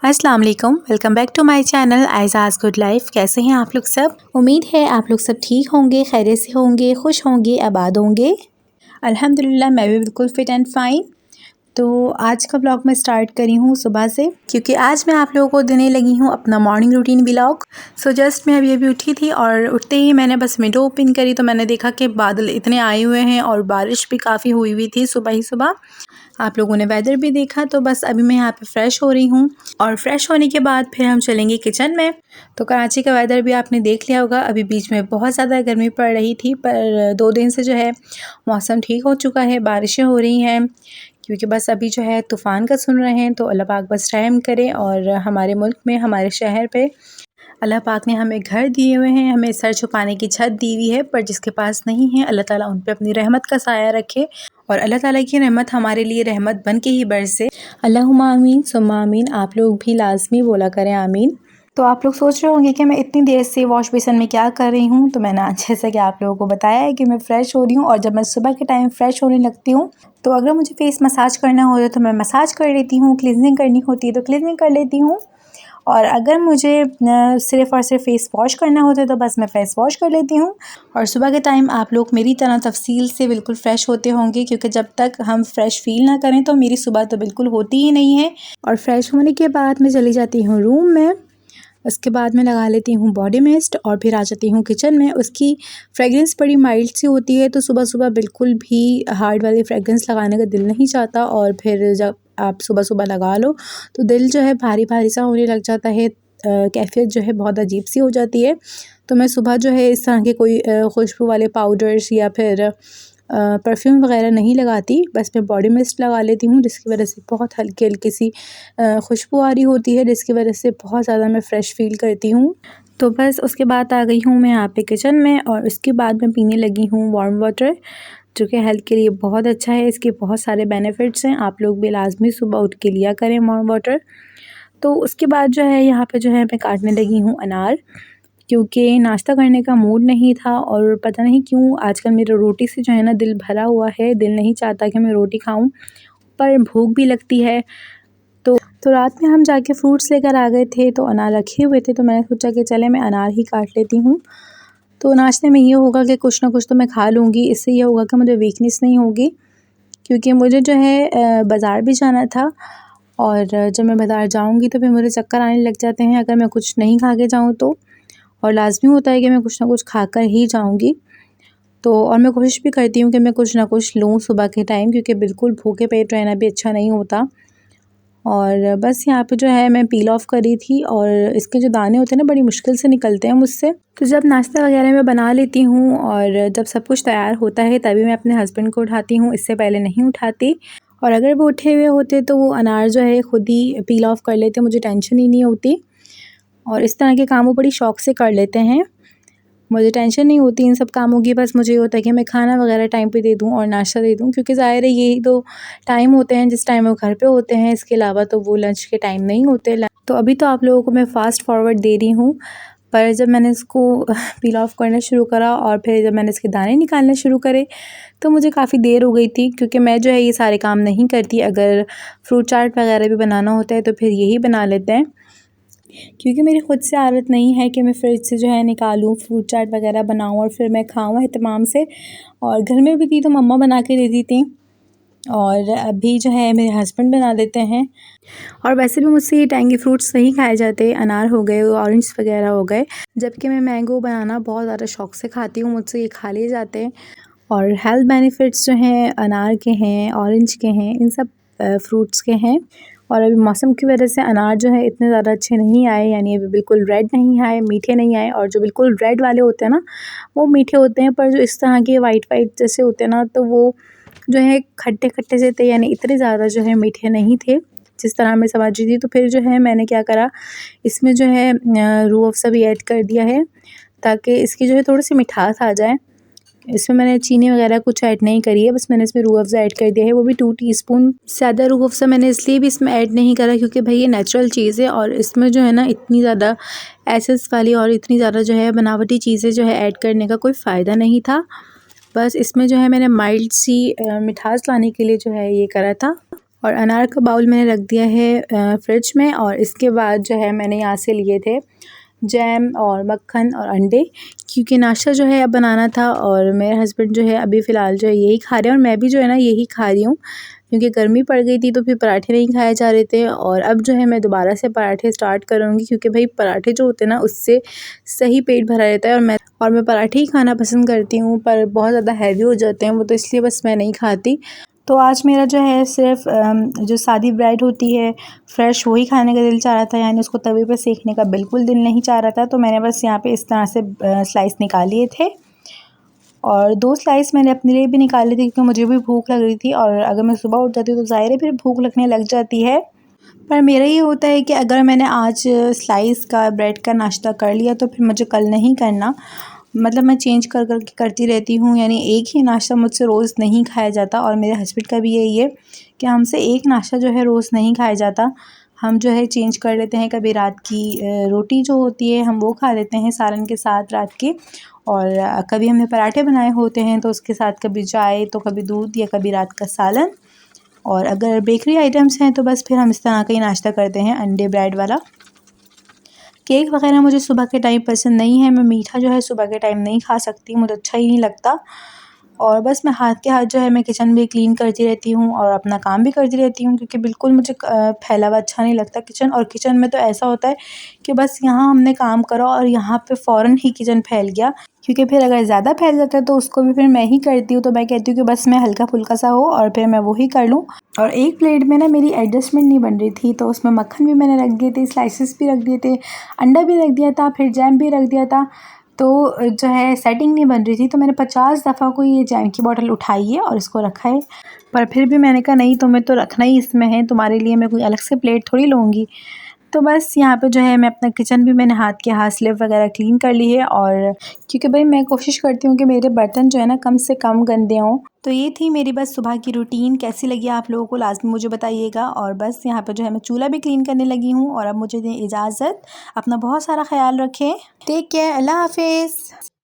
अस्सलाम वालेकुम, welcome back to my channel Aizaz good life. कैसे हैं आप लोग सब? उम्मीद है आप लोग सब ठीक होंगे, खैरियत से होंगे, खुश होंगे, आबाद होंगे। अल्हम्दुलिल्लाह मैं भी बिल्कुल फ़िट एंड फ़ाइन। तो आज का व्लॉग मैं स्टार्ट करी हूँ सुबह से, क्योंकि आज मैं आप लोगों को देने लगी हूँ अपना morning routine vlog. So just मैं अभी उठी थी और उठते ही मैंने बस विंडो ओपन करी तो मैंने देखा कि बादल इतने आए हुए हैं और बारिश भी काफ़ी हुई हुई थी सुबह ही सुबह। आप लोगों ने वेदर भी देखा। तो बस अभी मैं यहाँ पे फ़्रेश हो रही हूँ और फ़्रेश होने के बाद फिर हम चलेंगे किचन में। तो कराची का वेदर भी आपने देख लिया होगा। अभी बीच में बहुत ज़्यादा गर्मी पड़ रही थी, पर 2 दिन से जो है मौसम ठीक हो चुका है, बारिशें हो रही हैं। क्योंकि बस अभी जो है तूफ़ान का सुन रहे हैं, तो अल्लाह पाक बस रहम करे और हमारे मुल्क में, हमारे शहर पे अल्लाह पाक ने हमें घर दिए हुए हैं, हमें सर छुपाने की छत दी हुई है, पर जिसके पास नहीं है अल्लाह ताला उन पे अपनी रहमत का साया रखे और अल्लाह ताला की रहमत हमारे लिए रहमत बन के ही बरसे। अल्लाहुम्मा आमीन सुम्मा आमीन। आप लोग भी लाज़मी बोला करें आमीन। तो आप लोग सोच रहे होंगे कि मैं इतनी देर से वॉश बेसिन में क्या कर रही हूँ। तो मैंने आज जैसा कि आप लोगों को बताया है कि मैं फ़्रेश हो रही हूँ, और जब मैं सुबह के टाइम फ़्रेश होने लगती हूँ तो अगर मुझे फेस मसाज करना हो तो मैं मसाज कर लेती हूँ, क्लींजिंग करनी होती है तो क्लींजिंग कर लेती हूँ, और अगर मुझे सिर्फ़ और सिर्फ फ़ेस वॉश करना होता है तो बस मैं फ़ेस वॉश कर लेती हूँ। और सुबह के टाइम आप लोग मेरी तरह तफ़सील से बिल्कुल फ़्रेश होते होंगे, क्योंकि जब तक हम फ़्रेश फ़ील ना करें तो मेरी सुबह तो बिल्कुल होती ही नहीं है। और फ़्रेश होने के बाद मैं चली जाती हूँ रूम में। उसके बाद मैं लगा लेती हूँ बॉडी मिस्ट और फिर आ जाती हूँ किचन में। उसकी फ्रेगरेंस बड़ी माइल्ड सी होती है, तो सुबह-सुबह बिल्कुल भी हार्ड वाली फ्रेगरेंस लगाने का दिल नहीं चाहता, और फिर जब आप सुबह-सुबह लगा लो तो दिल जो है भारी-भारी सा होने लग जाता है। कैफ़ियत जो है बहुत अजीब सी हो जाती है। तो मैं सुबह जो है इस तरह के कोई खुशबू वाले पाउडर्स या फिर परफ्यूम वग़ैरह नहीं लगाती। बस मैं बॉडी मिस्ट लगा लेती हूँ, जिसकी वजह से बहुत हल्की-हल्की सी खुशबू आ रही होती है, जिसकी वजह से बहुत ज़्यादा मैं फ़्रेश फ़ील करती हूँ। तो बस उसके बाद आ गई हूँ मैं यहाँ पे किचन में, और उसके बाद मैं पीने लगी हूँ वार्म वाटर, जो कि हेल्थ के लिए बहुत अच्छा है। इसके बहुत सारे बेनिफिट्स हैं। आप लोग भी लाज़मी सुबह उठ के लिया करें वार्म वाटर। तो उसके बाद जो है यहाँ पे जो है मैं काटने लगी हूँ अनार, क्योंकि नाश्ता करने का मूड नहीं था, और पता नहीं क्यों आजकल मेरा रोटी से जो है ना दिल भरा हुआ है। दिल नहीं चाहता कि मैं रोटी खाऊं, पर भूख भी लगती है। तो रात में हम जाके फ्रूट्स लेकर आ गए थे, तो अनार रखे हुए थे, तो मैंने सोचा कि चले मैं अनार ही काट लेती हूँ। तो नाश्ते में ये होगा कि कुछ ना कुछ तो मैं खा लूँगी। इससे ये होगा कि मुझे वीकनेस नहीं होगी, क्योंकि मुझे जो है बाज़ार भी जाना था, और जब मैं बाज़ार जाऊँगी तो फिर मुझे चक्कर आने लग जाते हैं अगर मैं कुछ नहीं खा के जाऊँ तो। और लाज़मी होता है कि मैं कुछ ना कुछ खाकर ही जाऊँगी। तो और मैं कोशिश भी करती हूँ कि मैं कुछ ना कुछ लूँ सुबह के टाइम, क्योंकि बिल्कुल भूखे पेट रहना भी अच्छा नहीं होता। और बस यहाँ पे जो है मैं पील ऑफ कर रही थी, और इसके जो दाने होते हैं ना बड़ी मुश्किल से निकलते हैं मुझसे। तो जब नाश्ता वगैरह मैं बना लेती हूँ और जब सब कुछ तैयार होता है तभी मैं अपने हस्बैंड को उठाती हूँ, इससे पहले नहीं उठाती। और अगर वो उठे हुए होते तो वो अनार जो है खुद ही पील ऑफ कर लेते, मुझे टेंशन ही नहीं होती। और इस तरह के काम वो बड़ी शौक़ से कर लेते हैं। मुझे टेंशन नहीं होती इन सब कामों की। बस मुझे ये होता है कि मैं खाना वगैरह टाइम पे दे दूँ और नाश्ता दे दूँ, क्योंकि ज़ाहिर है यही तो टाइम होते हैं जिस टाइम वो घर पे होते हैं। इसके अलावा तो वो लंच के टाइम नहीं होते। तो अभी तो आप लोगों को मैं फ़ास्ट फॉरवर्ड दे रही हूँ, पर जब मैंने इसको पील ऑफ करना शुरू करा और फिर जब मैंने इसके दाने निकालने शुरू करे तो मुझे काफ़ी देर हो गई थी, क्योंकि मैं जो है ये सारे काम नहीं करती। अगर फ्रूट चाट वगैरह भी बनाना होता है तो फिर यही बना लेते हैं, क्योंकि मेरी ख़ुद से आदत नहीं है कि मैं फ्रिज से जो है निकालूँ, फ्रूट चाट वगैरह बनाऊँ और फिर मैं खाऊँ एहतमाम से। और घर में भी थी तो मम्मा बना के देती थी, और अभी जो है मेरे हस्बैंड बना देते हैं। और वैसे भी मुझसे ये टैंगी फ्रूट्स नहीं खाए जाते, अनार हो गए, ऑरेंज वगैरह हो गए, जबकि मैं मैंगो बनाना बहुत ज़्यादा शौक़ से खाती हूँ, मुझसे ये खा लिए जाते हैं। और हेल्थ बेनिफिट्स जो हैं अनार के हैं, ऑरेंज के हैं, इन सब फ्रूट्स के हैं। और अभी मौसम की वजह से अनार जो है इतने ज़्यादा अच्छे नहीं आए, यानी अभी बिल्कुल रेड नहीं आए, मीठे नहीं आए। और जो बिल्कुल रेड वाले होते हैं ना वो मीठे होते हैं, पर जो इस तरह के वाइट वाइट जैसे होते हैं ना तो वो जो है खट्टे खट्टे से थे, यानी इतने ज़्यादा जो है मीठे नहीं थे जिस तरह मैं समझ रही थी। तो फिर जो है मैंने क्या करा, इसमें जो है रूह अफ़ज़ा भी ऐड कर दिया है, ताकि इसकी जो है थोड़ी सी मिठास आ जाए। इसमें मैंने चीनी वगैरह कुछ ऐड नहीं करी है, बस मैंने इसमें रूह अफ़ज़ा ऐड कर दिया है, वो भी 2 टीस्पून। ज़्यादा रूह अफ़ज़ा मैंने इसलिए भी इसमें ऐड नहीं करा क्योंकि भाई ये नेचुरल चीज़ है, और इसमें जो है ना इतनी ज़्यादा एसेंस वाली और इतनी ज़्यादा जो है बनावटी चीज़ें जो है ऐड करने का कोई फ़ायदा नहीं था। बस इसमें जो है मैंने माइल्ड सी मिठास लाने के लिए जो है ये करा था। और अनार का बाउल मैंने रख दिया है फ्रिज में। और इसके बाद जो है मैंने यहाँ से लिए थे जैम और मक्खन और अंडे, क्योंकि नाश्ता जो है अब बनाना था और मेरे हस्बैंड जो है अभी फ़िलहाल जो है यही खा रहे हैं और मैं भी जो है ना यही खा रही हूँ, क्योंकि गर्मी पड़ गई थी तो फिर पराठे नहीं खाए जा रहे थे। और अब जो है मैं दोबारा से पराठे स्टार्ट करूँगी, क्योंकि भाई पराठे जो होते हैं ना उससे सही पेट भरा रहता है। और मैं पराठे ही खाना पसंद करती हूँ, पर बहुत ज़्यादा हैवी हो जाते हैं वो, तो इसलिए बस मैं नहीं खाती। तो आज मेरा जो है सिर्फ जो सादी ब्रेड होती है फ्रेश वही खाने का दिल चाह रहा था, यानी उसको तवे पे सेकने का बिल्कुल दिल नहीं चाह रहा था। तो मैंने बस यहाँ पे इस तरह से स्लाइस निकाल लिए थे और 2 स्लाइस मैंने अपने लिए भी निकाले थे, क्योंकि मुझे भी भूख लग रही थी। और अगर मैं सुबह उठ जाती हूँ तो ज़ाहिर है फिर भूख लगने लग जाती है। पर मेरा ये होता है कि अगर मैंने आज स्लाइस का ब्रेड का नाश्ता कर लिया तो फिर मुझे कल नहीं करना, मतलब मैं चेंज कर कर के करती रहती हूँ, यानी एक ही नाश्ता मुझसे रोज़ नहीं खाया जाता। और मेरे हस्बैंड का भी यही है कि हमसे एक नाश्ता जो है रोज़ नहीं खाया जाता, हम जो है चेंज कर लेते हैं। कभी रात की रोटी जो होती है हम वो खा लेते हैं सालन के साथ रात के, और कभी हमने पराठे बनाए होते हैं तो उसके साथ कभी चाय तो कभी दूध या कभी रात का सालन। और अगर बेकरी आइटम्स हैं तो बस फिर हम इस तरह का ही नाश्ता करते हैं, अंडे ब्रेड वाला। केक वगैरह मुझे सुबह के टाइम पसंद नहीं है, मैं मीठा जो है सुबह के टाइम नहीं खा सकती, मुझे अच्छा ही नहीं लगता। और बस मैं हाथ के हाथ जो है मैं किचन भी क्लीन करती रहती हूँ और अपना काम भी करती रहती हूँ, क्योंकि बिल्कुल मुझे फैला हुआ अच्छा नहीं लगता किचन। और किचन में तो ऐसा होता है कि बस यहाँ हमने काम करा और यहाँ पे फ़ौरन ही किचन फैल गया, क्योंकि फिर अगर ज़्यादा फैल जाता है तो उसको भी फिर मैं ही करती हूँ। तो मैं कहती हूँ कि बस मैं हल्का फुल्का सा हो और फिर मैं वो ही कर लूँ। और एक प्लेट में ना मेरी एडजस्टमेंट नहीं बन रही थी, तो उसमें मक्खन भी मैंने रख दिए थे, स्लाइसेस भी रख दिए थे, अंडा भी रख दिया था, फिर जैम भी रख दिया था। तो जो है सेटिंग नहीं बन रही थी, तो मैंने 50 दफ़ा कोई ये जैम की बॉटल उठाई है और इसको रखा है। पर फिर भी मैंने कहा नहीं, तुम्हें तो रखना ही इसमें है, तुम्हारे लिए मैं कोई अलग से प्लेट थोड़ी लूँगी। तो बस यहाँ पे जो है मैं अपना किचन भी मैंने हाथ के हाथ स्लेव वगैरह क्लीन कर ली है। और क्योंकि भाई मैं कोशिश करती हूँ कि मेरे बर्तन जो है ना कम से कम गंदे हों। तो ये थी मेरी बस सुबह की रूटीन, कैसी लगी आप लोगों को लाज़मी मुझे बताइएगा। और बस यहाँ पे जो है मैं चूल्हा भी क्लीन करने लगी हूँ। और अब मुझे दें इजाज़त, अपना बहुत सारा ख्याल रखें, टेक केयर, अल्लाह हाफिज़।